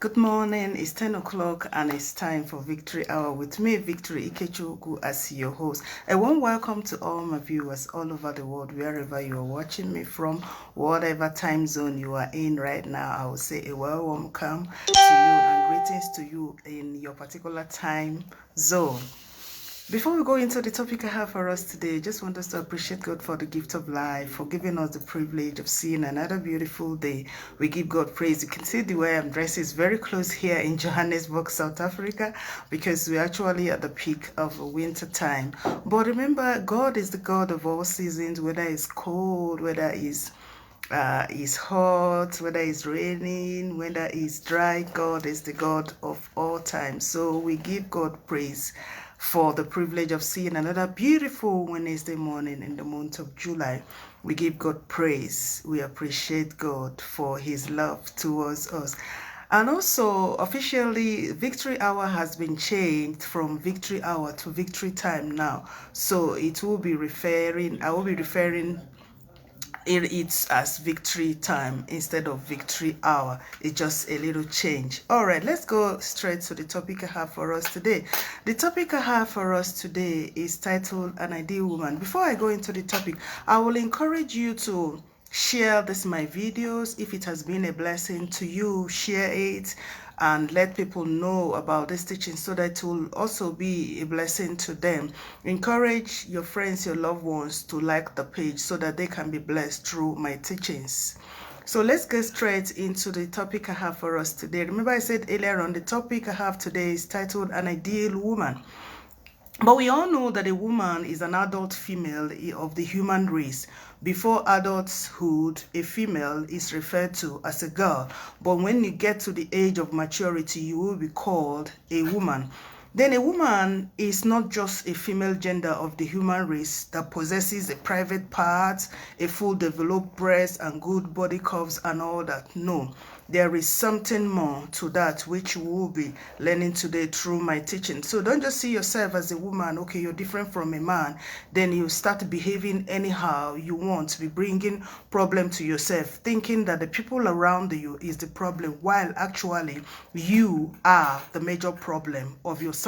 Good morning, it's 10 o'clock and it's time for Victory Hour with me, Victory Ikechukwu, as your host. A warm welcome to all my viewers all over the world, wherever you are watching me from, whatever time zone you are in right now. I will say a welcome to you and greetings to you in your particular time zone. Before we go into the topic I have for us today, just want us to appreciate God for the gift of life, for giving us the privilege of seeing another beautiful day. We give God praise. You can see the way I'm dressed is very close here in Johannesburg, South Africa, because we're actually at the peak of winter time. But remember, God is the God of all seasons, whether it's cold, whether it's hot, whether it's raining, whether it's dry. God is the God of all time. So we give God praise for the privilege of seeing another beautiful Wednesday morning in the month of July. We give God praise. We appreciate God for his love towards us. And also, officially, Victory Hour has been changed from Victory Hour to Victory Time now. So I will be referring it's as Victory Time instead of Victory Hour. It's just a little change. All right, let's go straight to the topic I have for us today. The topic I have for us today is titled An Ideal Woman. Before I go into the topic, I will encourage you to share my videos. If it has been a blessing to you, share it and let people know about this teaching so that it will also be a blessing to them. Encourage your friends, your loved ones to like the page so that they can be blessed through my teachings. So let's get straight into the topic I have for us today. Remember I said earlier on, the topic I have today is titled An Ideal Woman. But we all know that a woman is an adult female of the human race. Before adulthood, a female is referred to as a girl. But when you get to the age of maturity, you will be called a woman. Then a woman is not just a female gender of the human race that possesses a private part, a full developed breast and good body curves and all that. No, there is something more to that which we will be learning today through my teaching. So don't just see yourself as a woman, okay, you're different from a man, then you start behaving anyhow you want to be bringing problem to yourself, thinking that the people around you is the problem, while actually you are the major problem of yourself.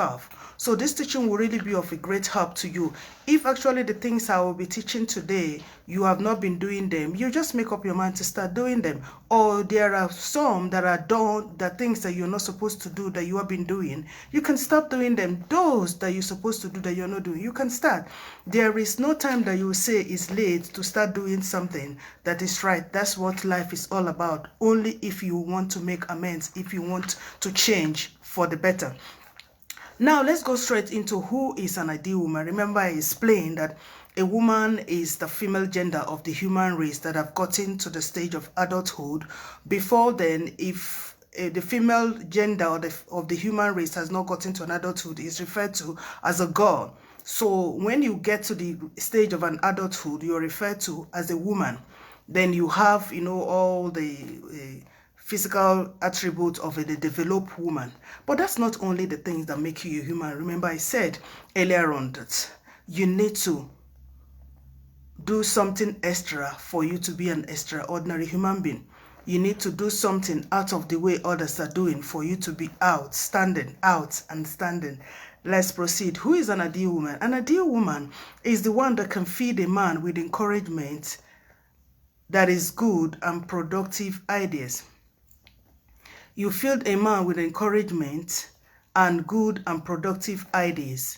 So this teaching will really be of a great help to you. If actually the things I will be teaching today, you have not been doing them, you just make up your mind to start doing them. Or there are some that are done, that things that you're not supposed to do that you have been doing, you can stop doing them. Those that you're supposed to do that you're not doing, you can start. There is no time that you will say it's late to start doing something that is right. That's what life is all about. Only if you want to make amends, if you want to change for the better. Now, let's go straight into who is an ideal woman. Remember, I explained that a woman is the female gender of the human race that have gotten to the stage of adulthood. Before then, if the female gender of the human race has not gotten to an adulthood, is referred to as a girl. So when you get to the stage of an adulthood, you're referred to as a woman. Then you have, all the physical attributes of a developed woman. But that's not only the things that make you a human. Remember, I said earlier on that you need to do something extra for you to be an extraordinary human being. You need to do something out of the way others are doing for you to be outstanding. Let's proceed. Who is an ideal woman? An ideal woman is the one that can feed a man with encouragement that is good and productive ideas. You feed a man with encouragement and good and productive ideas.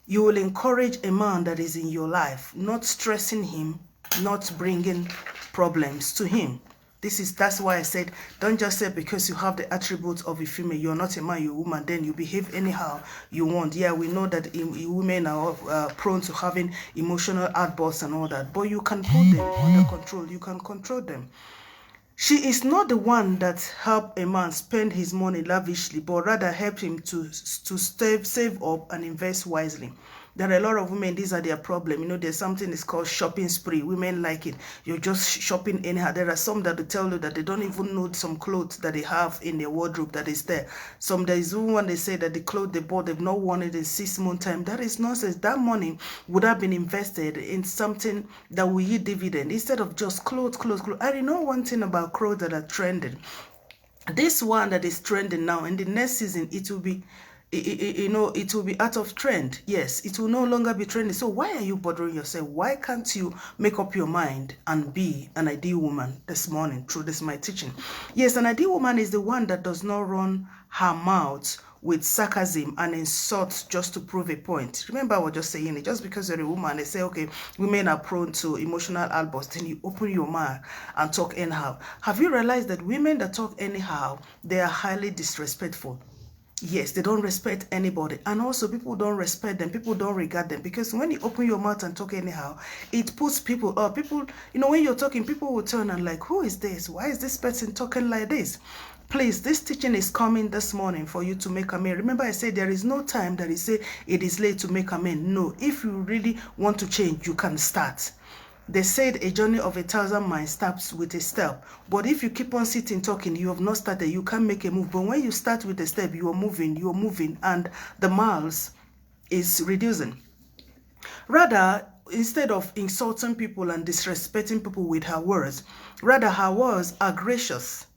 You will encourage a man that is in your life, not stressing him, not bringing problems to him. That's why I said, don't just say because you have the attributes of a female, you're not a man, you're a woman, then you behave anyhow you want. Yeah, we know that women are prone to having emotional outbursts and all that, but you can put them under control. You can control them. She is not the one that help a man spend his money lavishly, but rather help him to save up and invest wisely. There are a lot of women, these are their problem. There's something that's called shopping spree. Women like it. You're just shopping anyhow. There are some that will tell you that they don't even know some clothes that they have in their wardrobe that is there. There is one they say that the clothes they bought, they've not worn it in 6 months time. That is nonsense. That money would have been invested in something that will yield dividend instead of just clothes. I know one thing about clothes that are trending. This one that is trending now, in the next season, it will be, it will be out of trend. Yes, it will no longer be trending. So why are you bothering yourself? Why can't you make up your mind and be an ideal woman this morning through this my teaching? Yes, an ideal woman is the one that does not run her mouth with sarcasm and insult just to prove a point. Remember, I was just saying it. Just because you're a woman, they say, okay, women are prone to emotional outbursts, then you open your mouth and talk anyhow. Have you realized that women that talk anyhow, they are highly disrespectful? Yes, they don't respect anybody. And also, people don't respect them. People don't regard them. Because when you open your mouth and talk anyhow, it puts people up. People, when you're talking, people will turn and like, who is this? Why is this person talking like this? Please, this teaching is coming this morning for you to make amen. Remember, I said there is no time that is say it is late to make amen. No, if you really want to change, you can start. They said a journey of 1,000 miles starts with a step. But if you keep on sitting talking, you have not started, you can't make a move. But when you start with a step, you are moving, and the miles is reducing. Rather, instead of insulting people and disrespecting people with her words, rather her words are gracious,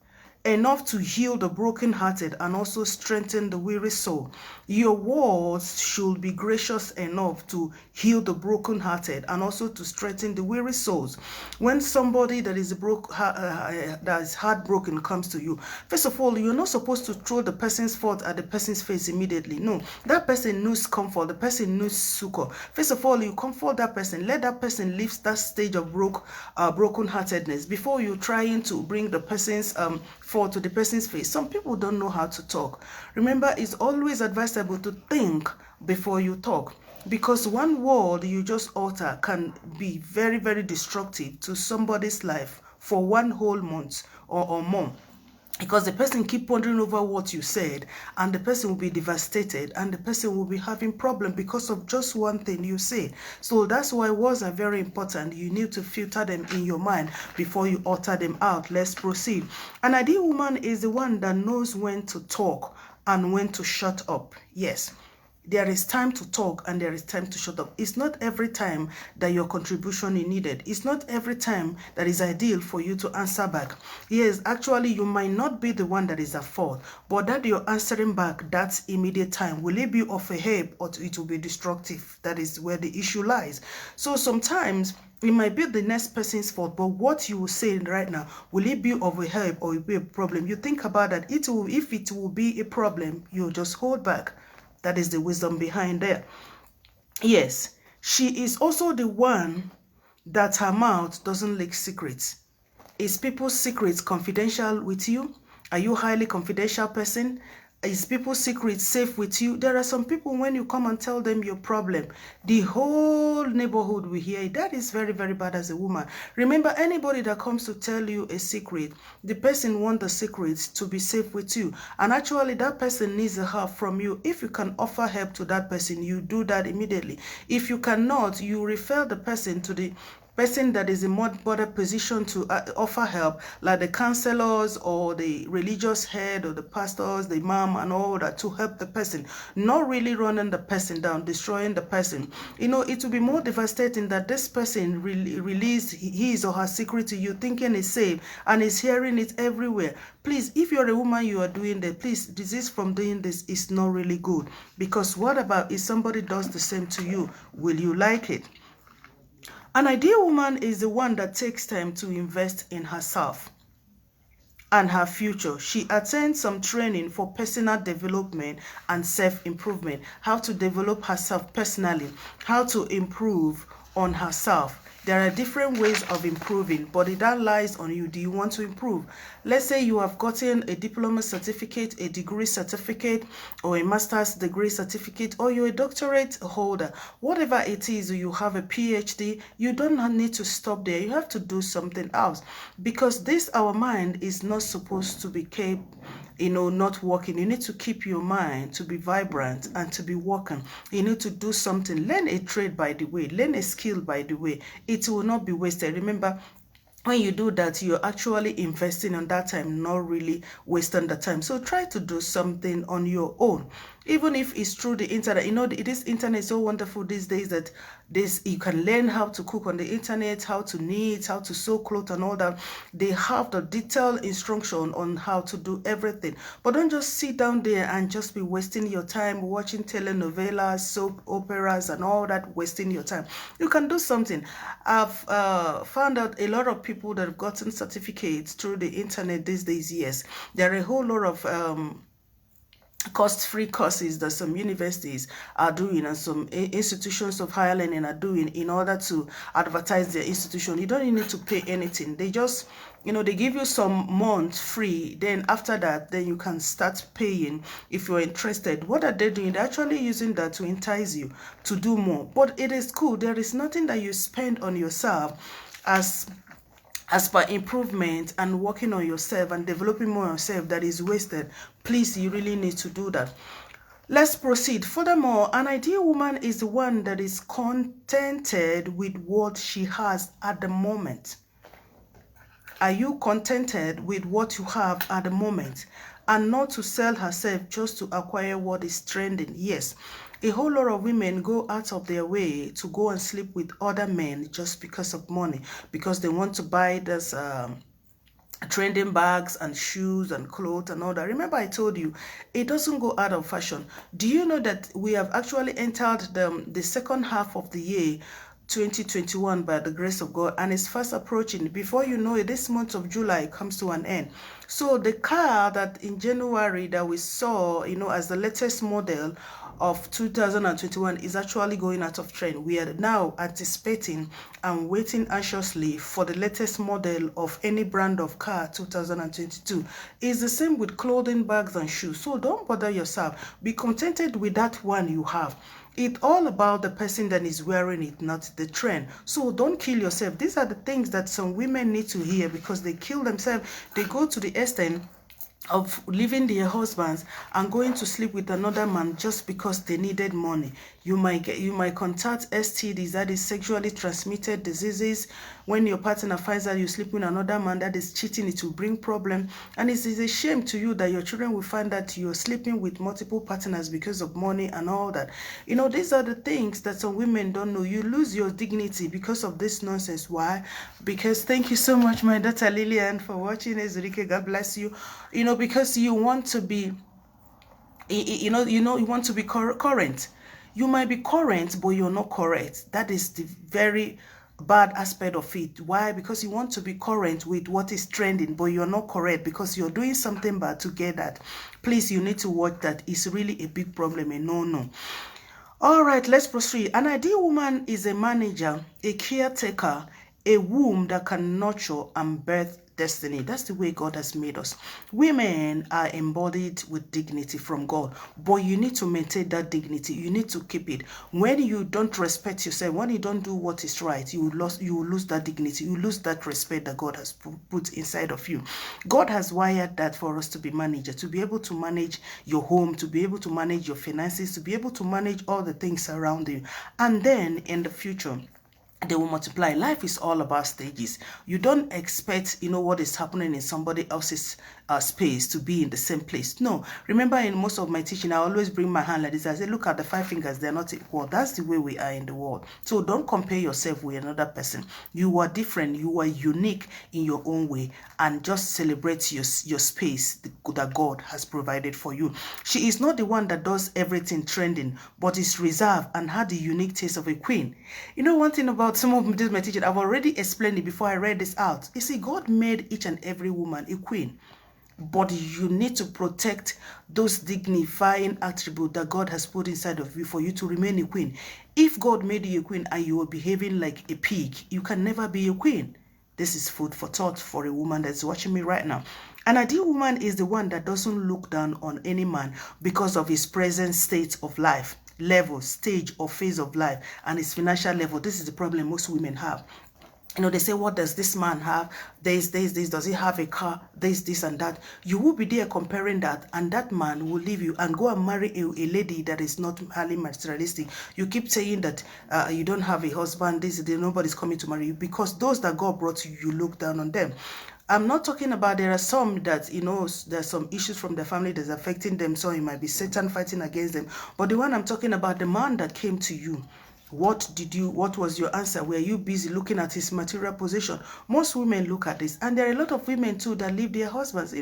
enough to heal the brokenhearted and also strengthen the weary soul. Your words should be gracious enough to heal the brokenhearted and also to strengthen the weary souls. When somebody that is that is heartbroken comes to you, first of all, you're not supposed to throw the person's fault at the person's face immediately. No, that person needs comfort. The person needs succor. First of all, you comfort that person. Let that person leave that stage of brokenheartedness before you trying to bring the person's fall to the person's face. Some people don't know how to talk. Remember, it's always advisable to think before you talk, because one word you just utter can be very, very destructive to somebody's life for one whole month or more. Because the person keep pondering over what you said, and the person will be devastated, and the person will be having problem because of just one thing you say. So that's why words are very important. You need to filter them in your mind before you utter them out. Let's proceed. An ideal woman is the one that knows when to talk and when to shut up. Yes. There is time to talk and there is time to shut up. It's not every time that your contribution is needed. It's not every time that is ideal for you to answer back. Yes, actually, you might not be the one that is at fault, but that you're answering back, that's immediate time. Will it be of a help or it will be destructive? That is where the issue lies. So sometimes it might be the next person's fault, but what you will say right now, will it be of a help or will it be a problem? You think about that. If it will be a problem, you just hold back. That is the wisdom behind there. Yes, she is also the one that her mouth doesn't leak secrets. Is people's secrets confidential with you? Are you a highly confidential person? Is people's secrets safe with you? There are some people, when you come and tell them your problem, the whole neighborhood will hear it. That is very, very bad as a woman. Remember, anybody that comes to tell you a secret, the person wants the secrets to be safe with you. And actually, that person needs a help from you. If you can offer help to that person, you do that immediately. If you cannot, you refer the person to the person that is in more better position to offer help, like the counselors or the religious head or the pastors, the imam and all that, to help the person, not really running the person down, destroying the person. It will be more devastating that this person released his or her secret to you thinking it's safe and is hearing it everywhere. Please, if you're a woman, you are doing that, please desist from doing this. It's not really good, because what about if somebody does the same to you? Will you like it? An ideal woman is the one that takes time to invest in herself and her future. She attends some training for personal development and self-improvement, how to develop herself personally, how to improve on herself. There are different ways of improving, but that lies on you. Do you want to improve? Let's say you have gotten a diploma certificate, a degree certificate, or a master's degree certificate, or you're a doctorate holder. Whatever it is, you have a PhD, you don't need to stop there. You have to do something else, because our mind is not supposed to be kept not working. You need to keep your mind to be vibrant and to be working. You need to do something. Learn a trade by the way. Learn a skill by the way. It will not be wasted. Remember, when you do that, you're actually investing on that time, not really wasting the time. So try to do something on your own. Even if it's through the internet. You know, this internet is so wonderful these days that you can learn how to cook on the internet, how to knit, how to sew clothes and all that. They have the detailed instruction on how to do everything. But don't just sit down there and just be wasting your time watching telenovelas, soap operas and all that, wasting your time. You can do something. I've found out a lot of people that have gotten certificates through the internet these days. Yes, there are a whole lot of cost-free courses that some universities are doing and some institutions of higher learning are doing in order to advertise their institution. You don't even need to pay anything. They just, you know, they give you some months free. Then after that, then you can start paying if you're interested. What are they doing? They're actually using that to entice you to do more. But it is cool. There is nothing that you spend on yourself as per improvement and working on yourself and developing more yourself that is wasted. Please, you really need to do that. Let's proceed. Furthermore, an ideal woman is the one that is contented with what she has at the moment. Are you contented with what you have at the moment, and not to sell herself just to acquire what is trending? Yes, a whole lot of women go out of their way to go and sleep with other men just because of money, because they want to buy this trending bags and shoes and clothes and all that. Remember, I told you it doesn't go out of fashion. Do you know that we have actually entered the second half of the year 2021 by the grace of God, and it's fast approaching? Before you know it, this month of July comes to an end. So the car that in January that we saw, you know, as the latest model of 2021 is actually going out of trend. We are now anticipating and waiting anxiously for the latest model of any brand of car 2022. It's the same with clothing, bags and shoes. So don't bother yourself. Be contented with that one you have. It's all about the person that is wearing it, not the trend. So don't kill yourself. These are the things that some women need to hear, because they kill themselves. They go to the extent of leaving their husbands and going to sleep with another man just because they needed money. You might contact STDs, that is sexually transmitted diseases. When your partner finds out you sleep with another man, that is cheating. It will bring problem, and it is a shame to you that your children will find that you're sleeping with multiple partners because of money and all that. You know, these are the things that some women don't know. You lose your dignity because of this nonsense. Why? Because, thank you so much, my daughter Lillian, for watching. Ezurike, God bless you. You know, because you want to be, you want to be current. You might be current, but you're not correct. That is the very bad aspect of it. Why? Because you want to be current with what is trending, but you're not correct because you're doing something bad to get that. Please, you need to watch that. It's really a big problem, a no. All right, let's proceed. An ideal woman is a manager, a caretaker, a womb that can nurture and birth destiny. That's the way God has made us. Women are embodied with dignity from God, but you need to maintain that dignity. You need to keep it. When you don't respect yourself, when you don't do what is right, you will lose that dignity. You lose that respect that God has put inside of you. God has wired that for us to be managers, to be able to manage your home, to be able to manage your finances, to be able to manage all the things around you. And then in the future, they will multiply. Life is all about stages. You don't expect, what is happening in somebody else's space to be in the same place. No. Remember, in most of my teaching, I always bring my hand like this. I say, look at the 5 fingers. They're not equal. That's the way we are in the world. So don't compare yourself with another person. You are different. You are unique in your own way. And just celebrate your space that God has provided for you. She is not the one that does everything trending, but is reserved and had the unique taste of a queen. One thing about some of this my teaching, I've already explained it before I read this out. You see, God made each and every woman a queen, but you need to protect those dignifying attributes that God has put inside of you for you to remain a queen. If God made you a queen and you are behaving like a pig, you can never be a queen. This is food for thought for a woman that's watching me right now. An ideal woman is the one that doesn't look down on any man because of his present state of life, level, stage, or phase of life, and his financial level. This is the problem most women have. They say, what does this man have? This, does he have a car? This and that. You will be there comparing that, and that man will leave you and go and marry a lady that is not highly materialistic. You keep saying that you don't have a husband, nobody's coming to marry you, because those that God brought you, you look down on them. I'm not talking about, there are some that, there's some issues from the family that's affecting them, so it might be Satan fighting against them. But the one I'm talking about, the man that came to you, what was your answer? Were you busy looking at his material position? Most women look at this, and there are a lot of women too that leave their husbands.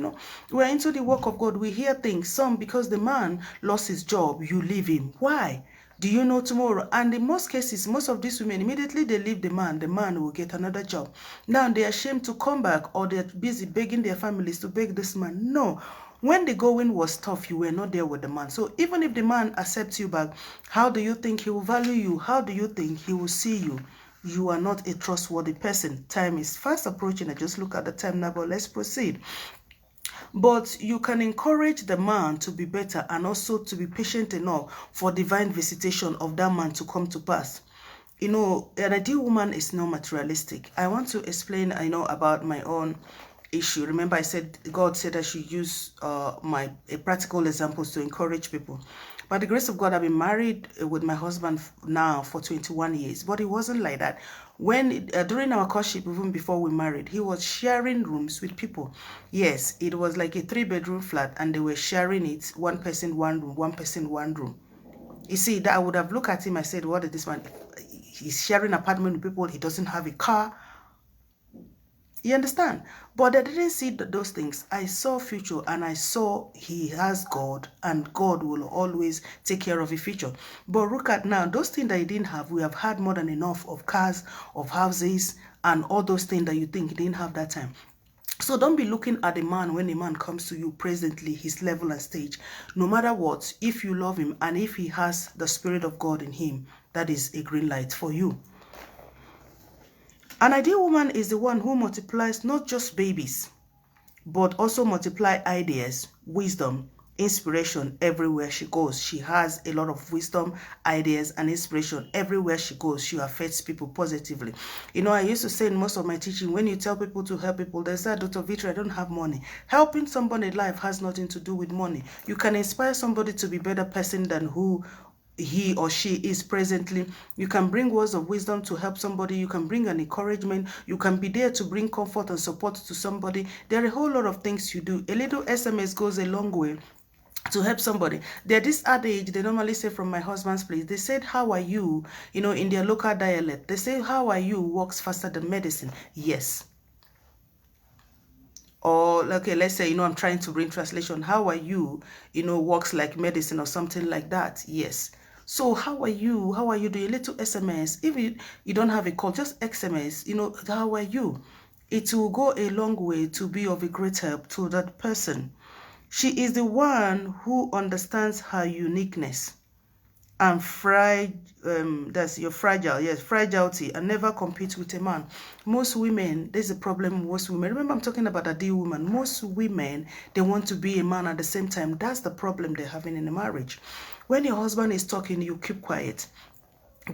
We're into the work of God. We hear things. Some, because the man lost his job, you leave him. Why? Do you know tomorrow? And in most cases, most of these women, immediately they leave the man will get another job. Now they're ashamed to come back, or they're busy begging their families to beg this man. No. When the going was tough, you were not there with the man. So even if the man accepts you back, how do you think he will value you? How do you think he will see you? You are not a trustworthy person. Time is fast approaching. I just look at the time now, but let's proceed. But you can encourage the man to be better, and also to be patient enough for divine visitation of that man to come to pass. An ideal woman is not materialistic. I want to explain, about my own issue. Remember, I said God said I should use practical examples to encourage people. By the grace of God, I've been married with my husband now for 21 years. But it wasn't like that. When during our courtship, even before we married, he was sharing rooms with people. Yes, it was like a 3-bedroom flat, and they were sharing it, one person one room, one person one room. You see, that I would have looked at him, I said, what is this man? He's sharing apartment with people, he doesn't have a car. You understand? But I didn't see those things. I saw future, and I saw he has God, and God will always take care of the future. But look at now, those things that he didn't have, we have had more than enough of cars, of houses, and all those things that you think he didn't have that time. So don't be looking at a man when a man comes to you presently, his level and stage. No matter what, if you love him and if he has the Spirit of God in him, that is a green light for you. An ideal woman is the one who multiplies not just babies, but also multiply ideas, wisdom, inspiration everywhere she goes. She has a lot of wisdom, ideas, and inspiration everywhere she goes. She affects people positively. I used to say in most of my teaching, when you tell people to help people, they say, Dr. Victory, I don't have money. Helping somebody in life has nothing to do with money. You can inspire somebody to be a better person than who he or she is presently. You can bring words of wisdom to help somebody. You can bring an encouragement. You can be there to bring comfort and support to somebody. There are a whole lot of things you do. A little SMS goes a long way to help somebody. There's this adage they normally say from my husband's place. They said, how are you? In their local dialect, they say, how are you works faster than medicine. Yes. Or, okay, let's say, I'm trying to bring translation. How are you? Works like medicine or something like that. Yes. So how are you? How are you doing? A little SMS. If you don't have a call, just SMS, how are you? It will go a long way to be of a great help to that person. She is the one who understands her uniqueness and that's your fragility, and never compete with a man. Most women, there's a problem. Most women, remember I'm talking about a deal woman. Most women, they want to be a man at the same time. That's the problem they're having in a marriage. When your husband is talking, you keep quiet.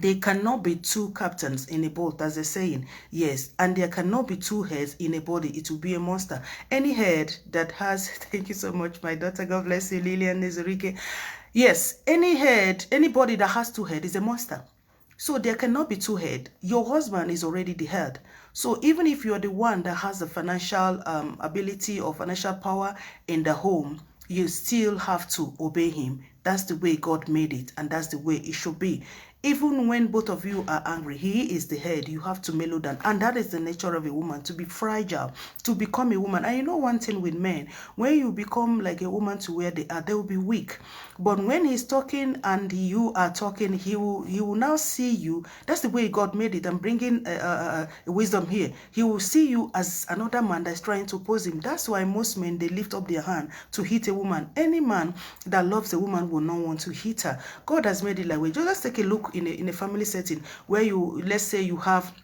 There cannot be two captains in a boat, as they're saying. Yes, and there cannot be two heads in a body. It will be a monster. Any head that has, thank you so much, my daughter, God bless you, Lillian Nezurike. Yes, anybody that has two heads is a monster. So there cannot be two heads. Your husband is already the head. So even if you're the one that has the financial ability or financial power in the home, you still have to obey him. That's the way God made it, and that's the way it should be. Even when both of you are angry, he is the head. You have to mellow down. And that is the nature of a woman, to be fragile, to become a woman. And one thing with men, when you become like a woman to where they are, they will be weak. But when he's talking and you are talking, he will now see you. That's the way God made it. I'm bringing wisdom here. He will see you as another man that's trying to oppose him. That's why most men, they lift up their hand to hit a woman. Any man that loves a woman will not want to hit her. God has made it like way. Just let's take a look in a family setting where let's say you have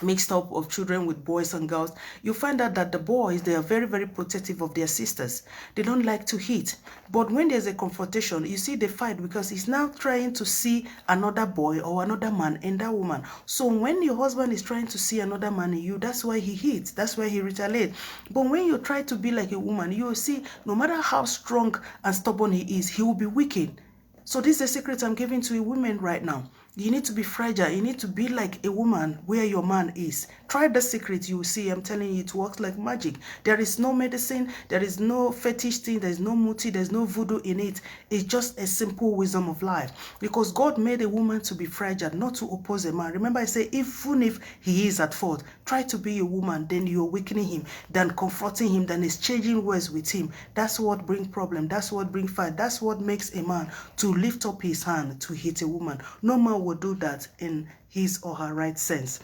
mixed up of children with boys and girls. You find out that the boys, they are very, very protective of their sisters. They don't like to hit. But when there's a confrontation, you see they fight because he's now trying to see another boy or another man in that woman. So when your husband is trying to see another man in you, that's why he hits. That's why he retaliates. But when you try to be like a woman, you will see no matter how strong and stubborn he is, he will be weakened. So this is a secret I'm giving to women right now. You need to be fragile. You need to be like a woman where your man is. Try the secret. You will see. I'm telling you, it works like magic. There is no medicine. There is no fetish thing. There is no muti. There's no voodoo in it. It's just a simple wisdom of life. Because God made a woman to be fragile, not to oppose a man. Remember, I say, even if he is at fault, try to be a woman. Then you're weakening him, than comforting him, than exchanging words with him. That's what brings problem. That's what brings fight. That's what makes a man to lift up his hand to hit a woman. No man will do that in his or her right sense.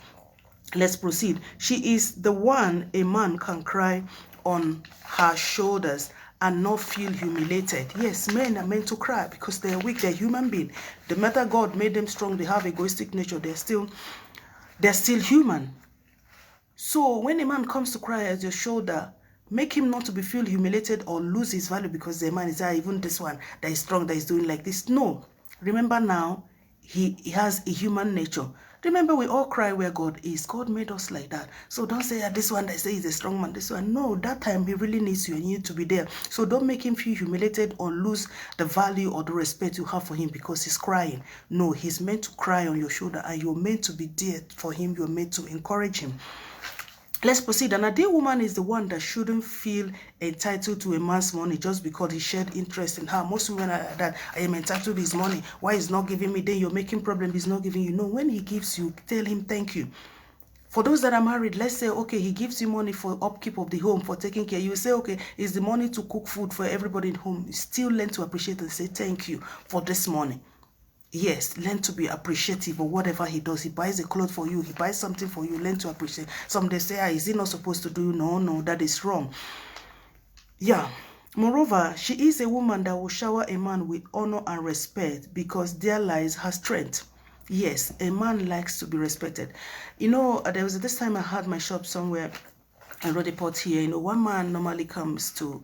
Let's proceed. She is the one a man can cry on her shoulders and not feel humiliated. Yes, men are meant to cry because they're weak, they're human beings. The matter God made them strong, they have egoistic nature, they're still human. So when a man comes to cry at your shoulder, make him not to be feel humiliated or lose his value because the man is even this one that is strong, that is doing like this. No. Remember now, he has a human nature. Remember, we all cry where God is. God made us like that. So don't say, this one that says he's a strong man, this one. No, that time he really needs you and you need to be there. So don't make him feel humiliated or lose the value or the respect you have for him because he's crying. No, he's meant to cry on your shoulder and you're meant to be there for him. You're meant to encourage him. Let's proceed. An ideal woman is the one that shouldn't feel entitled to a man's money just because he shared interest in her. Most women are that, I am entitled to his money. Why he's not giving me? Then you're making problem. He's not giving you. No, when he gives you, tell him thank you. For those that are married, let's say, okay, he gives you money for upkeep of the home, for taking care. You say, okay, it's the money to cook food for everybody in home. You still learn to appreciate and say thank you for this money. Yes, learn to be appreciative of whatever he does. He buys a cloth for you. He buys something for you. Learn to appreciate. Some they say, is he not supposed to do? No, that is wrong. Yeah. Moreover, she is a woman that will shower a man with honor and respect because there lies her strength. Yes, a man likes to be respected. You know, there was this time I had my shop somewhere in Rodeport here. You know, one man normally comes to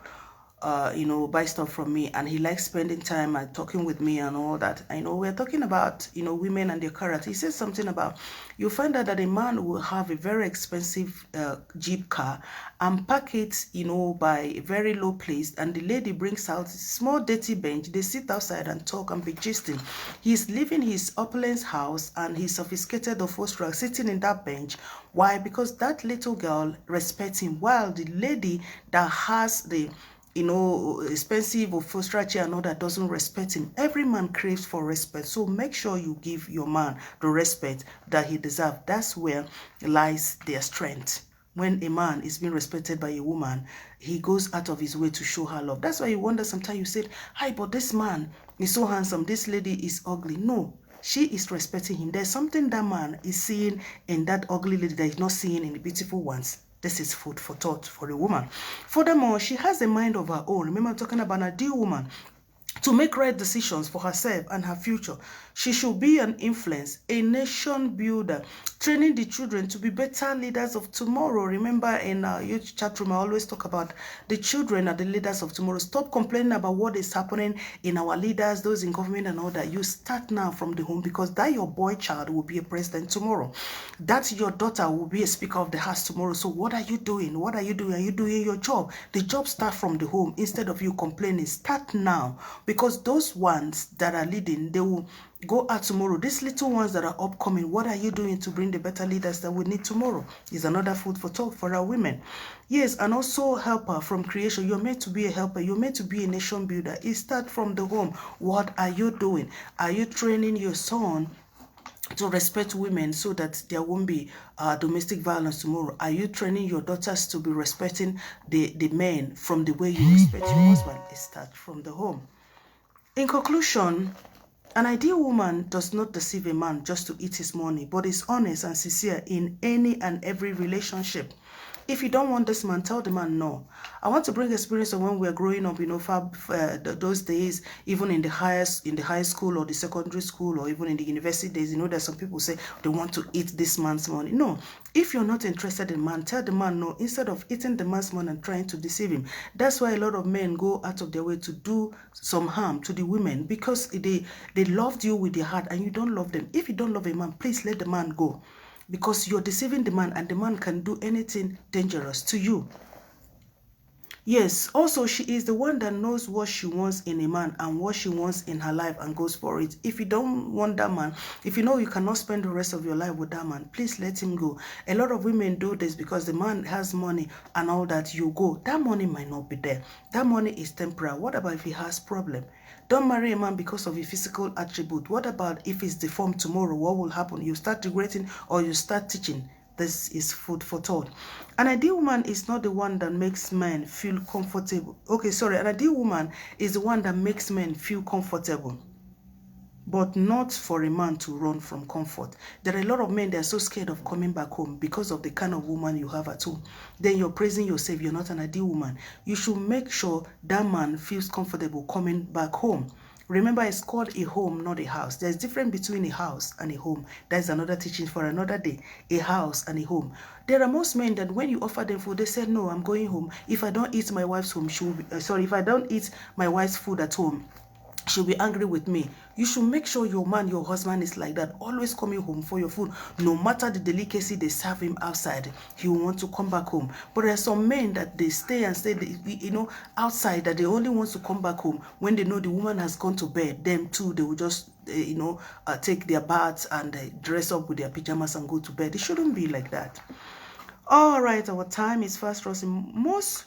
buy stuff from me, and he likes spending time and talking with me and all that. I know we're talking about, women and their character. He says something about, you find out that a man will have a very expensive Jeep car and park it, by a very low place, and the lady brings out a small dirty bench. They sit outside and talk and be gisting. He's leaving his opulence house and his sophisticated upholsterer sitting in that bench. Why? Because that little girl respects him, while the lady that has the expensive or frustrated and all that doesn't respect him. Every man craves for respect. So make sure you give your man the respect that he deserves. That's where lies their strength. When a man is being respected by a woman, he goes out of his way to show her love. That's why you wonder sometimes, you say, hi, but this man is so handsome, this lady is ugly. No, she is respecting him. There's something that man is seeing in that ugly lady that he's not seeing in the beautiful ones. This is food for thought for a woman. Furthermore, she has a mind of her own. Remember, I'm talking about an ideal woman. To make right decisions for herself and her future, she should be an influence, a nation builder, training the children to be better leaders of tomorrow. Remember, in our youth chat room, I always talk about the children are the leaders of tomorrow. Stop complaining about what is happening in our leaders, those in government and all that. You start now from the home, because that your boy child will be a president tomorrow. That your daughter will be a speaker of the house tomorrow. So what are you doing? What are you doing? Are you doing your job? The job starts from the home. Instead of you complaining, start now. Because those ones that are leading, they will go out tomorrow. These little ones that are upcoming, what are you doing to bring the better leaders that we need tomorrow? Is another food for thought for our women. Yes, and also helper from creation. You're meant to be a helper. You're meant to be a nation builder. It starts from the home. What are you doing? Are you training your son to respect women so that there won't be domestic violence tomorrow? Are you training your daughters to be respecting the men from the way you respect your husband? It starts from the home. In conclusion, an ideal woman does not deceive a man just to eat his money, but is honest and sincere in any and every relationship. If you don't want this man, tell the man no. I want to bring experience of when we were growing up, those days, even in the high school or the secondary school or even in the university days, that some people say they want to eat this man's money. No, if you're not interested in man, tell the man no, instead of eating the man's money and trying to deceive him. That's why a lot of men go out of their way to do some harm to the women, because they loved you with their heart and you don't love them. If you don't love a man, please let the man go. Because you're deceiving the man, and the man can do anything dangerous to you. Yes, also she is the one that knows what she wants in a man and what she wants in her life and goes for it. If you don't want that man, if you know you cannot spend the rest of your life with that man, please let him go. A lot of women do this because the man has money and all that. You go, that money might not be there. That money is temporary. What about if he has problem? Don't marry a man because of a physical attribute. What about if he's deformed tomorrow? What will happen? You start regretting or you start teaching. This is food for thought. An ideal woman is not the one that makes men feel comfortable. Okay, sorry. An ideal woman is the one that makes men feel comfortable, but not for a man to run from comfort. There are a lot of men that are so scared of coming back home because of the kind of woman you have at home. Then you're praising yourself. You're not an ideal woman. You should make sure that man feels comfortable coming back home. Remember, it's called a home, not a house. There's a difference between a house and a home. That's another teaching for another day. A house and a home. There are most men that when you offer them food, they say, no, I'm going home. If I don't eat my wife's home, if I don't eat my wife's food at home, she'll be angry with me. You should make sure your man, your husband is like that, always coming home for your food. No matter the delicacy they serve him outside, he will want to come back home. But there are some men that they stay outside, that they only want to come back home when they know the woman has gone to bed. Them too, they will just take their baths and dress up with their pajamas and go to bed. It shouldn't be like that. All right, our time is fast running. Most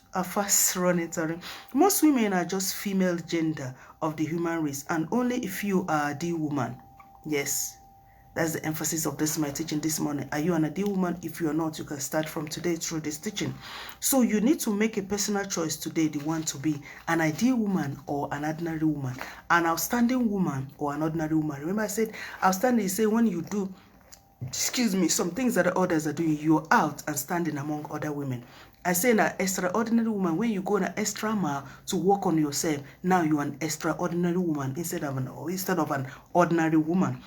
women are just female gender of the human race, and only a few are ideal woman. Yes, that's the emphasis of this my teaching this morning. Are you an ideal woman? If you're not, you can start from today through this teaching. So you need to make a personal choice today. Do you want to be an ideal woman or an ordinary woman, an outstanding woman or an ordinary woman? Remember I said outstanding. Say when you do some things that the others are doing, you're out and standing among other women. I say an extraordinary woman, when you go an extra mile to work on yourself, now you're an extraordinary woman instead of an ordinary woman.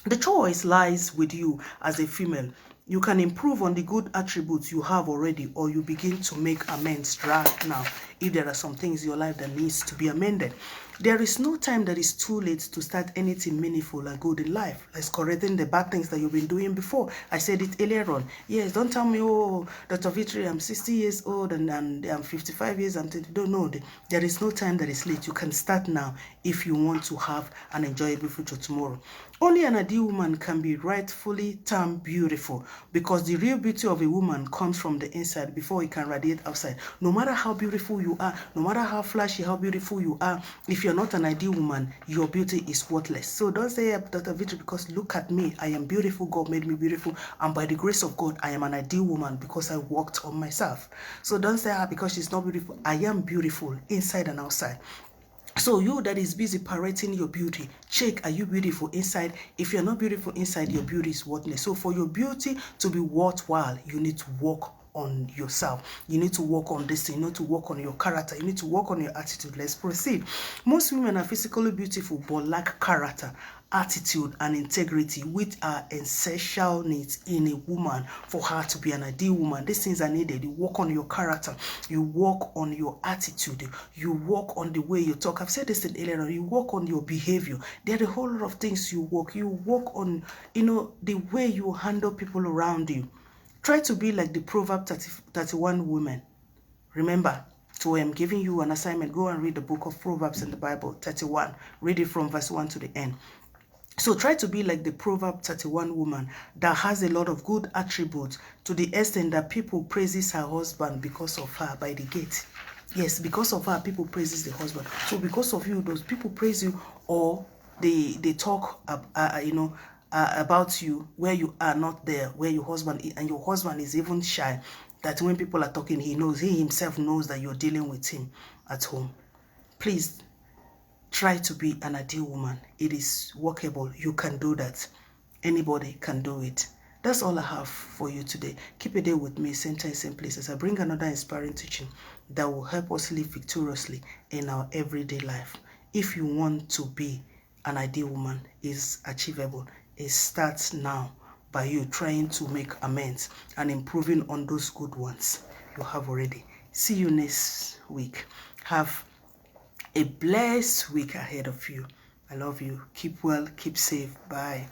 The choice lies with you as a female. You can improve on the good attributes you have already, or you begin to make amends right now if there are some things in your life that needs to be amended. There is no time that is too late to start anything meaningful and good in life. Like correcting the bad things that you've been doing before. I said it earlier on. Yes, don't tell me, oh, Dr. Victory, I'm 60 years old and I'm 55 years. Don't know. There is no time that is late. You can start now if you want to have an enjoyable future tomorrow. Only an ideal woman can be rightfully termed beautiful, because the real beauty of a woman comes from the inside before it can radiate outside. No matter how beautiful you are, no matter how flashy, how beautiful you are, if you're not an ideal woman, your beauty is worthless. So don't say, Dr. Victory, because look at me, I am beautiful, God made me beautiful, and by the grace of God, I am an ideal woman because I worked on myself. So don't say, because she's not beautiful. I am beautiful inside and outside. So you that is busy parading your beauty, check, are you beautiful inside? If you're not beautiful inside, your beauty is worthless. So for your beauty to be worthwhile, you need to work on yourself. You need to work on this thing. You need to work on your character. You need to work on your attitude. Let's proceed. Most women are physically beautiful but lack character, attitude, and integrity, which are essential needs in a woman for her to be an ideal woman. These things are needed. You work on your character, you work on your attitude, you work on the way you talk. I've said this earlier on. You work on your behavior. There are a whole lot of things you work. You work on, the way you handle people around you. Try to be like the Proverb 31 woman. Remember, so I'm giving you an assignment. Go and read the book of Proverbs in the Bible, 31. Read it from verse 1 to the end. So try to be like the Proverb 31 woman that has a lot of good attributes, to the extent that people praises her husband because of her by the gate. Yes, because of her, people praises the husband. So because of you, those people praise you, or they talk about you where you are not there, where your husband is, and your husband is even shy, that when people are talking, he himself knows that you're dealing with him at home. Please try to be an ideal woman. It is workable. You can do that. Anybody can do it. That's all I have for you today. Keep a day with me, same time, same place, as I bring another inspiring teaching that will help us live victoriously in our everyday life. If you want to be an ideal woman, it's achievable. It starts now by you trying to make amends and improving on those good ones you have already. See you next week. Have a blessed week ahead of you. I love you. Keep well, keep safe. Bye.